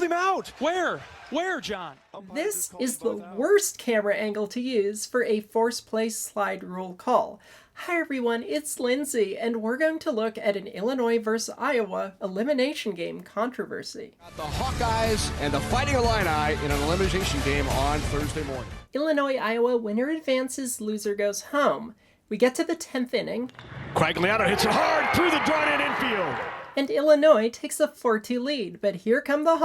him out! Where? Where, John? This is the worst camera angle to use for a force play slide rule call. Hi everyone, it's Lindsay, and we're going to look at an Illinois vs. Iowa elimination game controversy. The Hawkeyes and the Fighting Illini in an elimination game on Thursday morning. Illinois-Iowa, winner advances, loser goes home. We get to the 10th inning. Quagliano hits it hard through the drawn-in infield. And Illinois takes a 4-2 lead, but here come the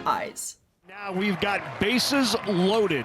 Hawkeyes. Now we've got bases loaded.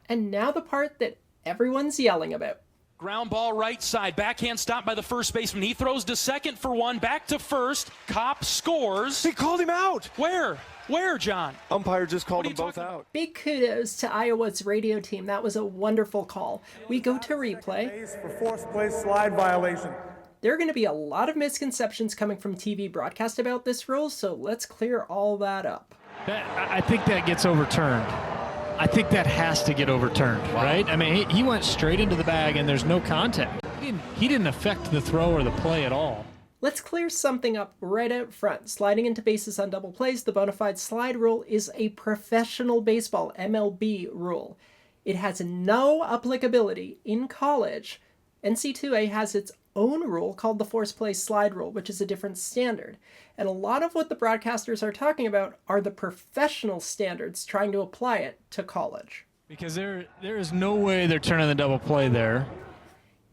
And now the part that everyone's yelling about. Ground ball right side, backhand stop by the first baseman. He throws to second for one, back to first. Kopp scores. He called him out. Where? Where, John? Umpire just called them both out. Big kudos to Iowa's radio team. That was a wonderful call. We go to replay. For force play slide violation. There are going to be a lot of misconceptions coming from TV broadcast about this rule, so let's clear all that up. I think that gets overturned. I think that has to get overturned, right? I mean, he went straight into the bag and there's no contact. He didn't affect the throw or the play at all. Let's clear something up right out front. Sliding into bases on double plays, the bona fide slide rule is a professional baseball, MLB rule. It has no applicability in college. NC2A has its own rule called the force play slide rule, which is a different standard. And a lot of what the broadcasters are talking about are the professional standards trying to apply it to college. Because there is no way they're turning the double play there.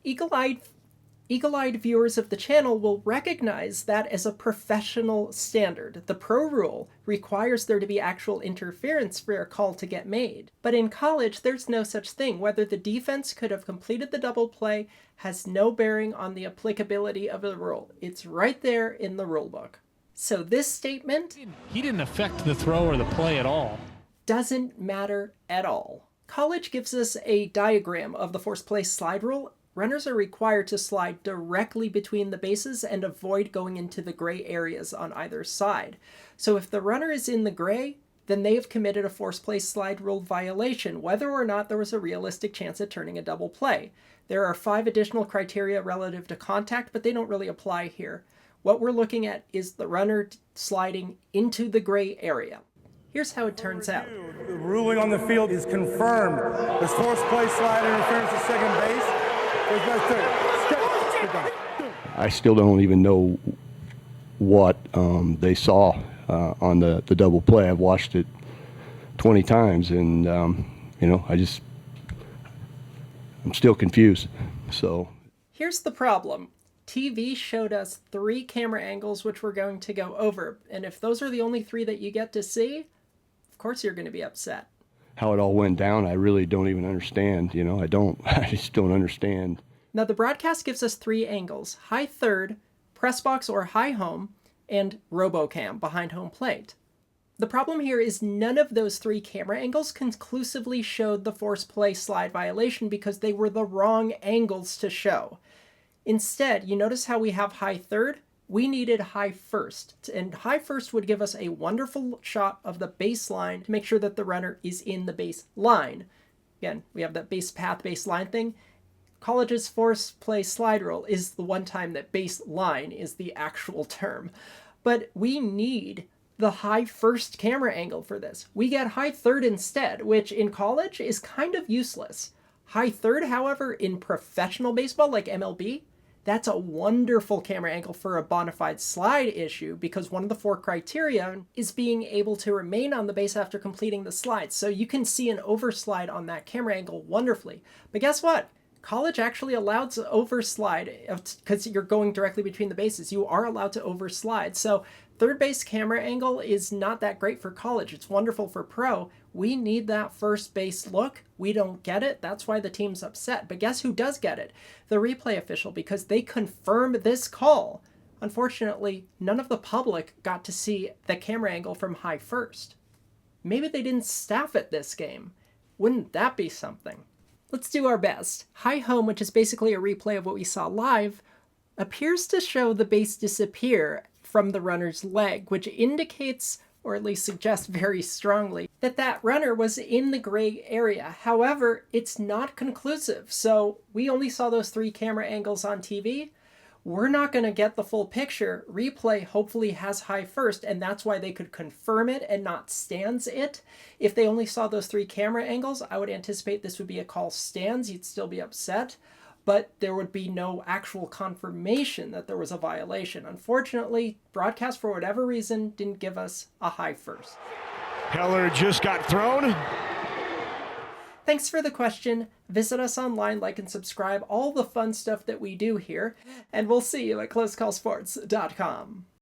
Eagle-eyed viewers of the channel will recognize that as a professional standard. The pro rule requires there to be actual interference for a call to get made. But in college, there's no such thing. Whether the defense could have completed the double play has no bearing on the applicability of the rule. It's right there in the rule book. So this statement, he didn't affect the throw or the play at all, doesn't matter at all. College gives us a diagram of the force play slide rule. Runners are required to slide directly between the bases and avoid going into the gray areas on either side. So if the runner is in the gray, then they have committed a force play slide rule violation, whether or not there was a realistic chance at turning a double play. There are 5 additional criteria relative to contact, but they don't really apply here. What we're looking at is the runner sliding into the gray area. Here's how it turns out. The ruling on the field is confirmed. There's force play slide interference at second base. I still don't even know what they saw on the double play. I've watched it 20 times, and I'm still confused. So here's the problem. TV showed us 3 camera angles which we're going to go over, and if those are the only 3 that you get to see, of course you're going to be upset. How it all went down, I really don't even understand. I just don't understand. Now the broadcast gives us 3 angles: high third, press box or high home, and RoboCam behind home plate. The problem here is none of those 3 camera angles conclusively showed the force play slide violation because they were the wrong angles to show. Instead, you notice how we have high third? We needed high first, and high first would give us a wonderful shot of the baseline to make sure that the runner is in the baseline. Again, we have that base path, baseline thing. College's force play slide rule is the one time that baseline is the actual term. But we need the high first camera angle for this. We get high third instead, which in college is kind of useless. High third, however, in professional baseball like MLB, that's a wonderful camera angle for a bona fide slide issue because one of the 4 criteria is being able to remain on the base after completing the slide. So you can see an overslide on that camera angle wonderfully. But guess what? College actually allows overslide because you're going directly between the bases. You are allowed to overslide. So third base camera angle is not that great for college. It's wonderful for pro. We need that first base look. We don't get it. That's why the team's upset. But guess who does get it? The replay official, because they confirmed this call. Unfortunately, none of the public got to see the camera angle from high first. Maybe they didn't staff it this game. Wouldn't that be something? Let's do our best. High home, which is basically a replay of what we saw live, appears to show the base disappear from the runner's leg, which indicates, or at least suggests very strongly, that that runner was in the gray area. However, it's not conclusive. So we only saw those 3 camera angles on TV. we're not going to get the full picture. Replay hopefully has high first, and that's why they could confirm it and not stands it. If they only saw those 3 camera angles, I would anticipate this would be a call stands. You'd still be upset, but there would be no actual confirmation that there was a violation. Unfortunately, broadcast, for whatever reason, didn't give us a high first. Heller just got thrown. Thanks for the question. Visit us online, like and subscribe, all the fun stuff that we do here, and we'll see you at closecallsports.com.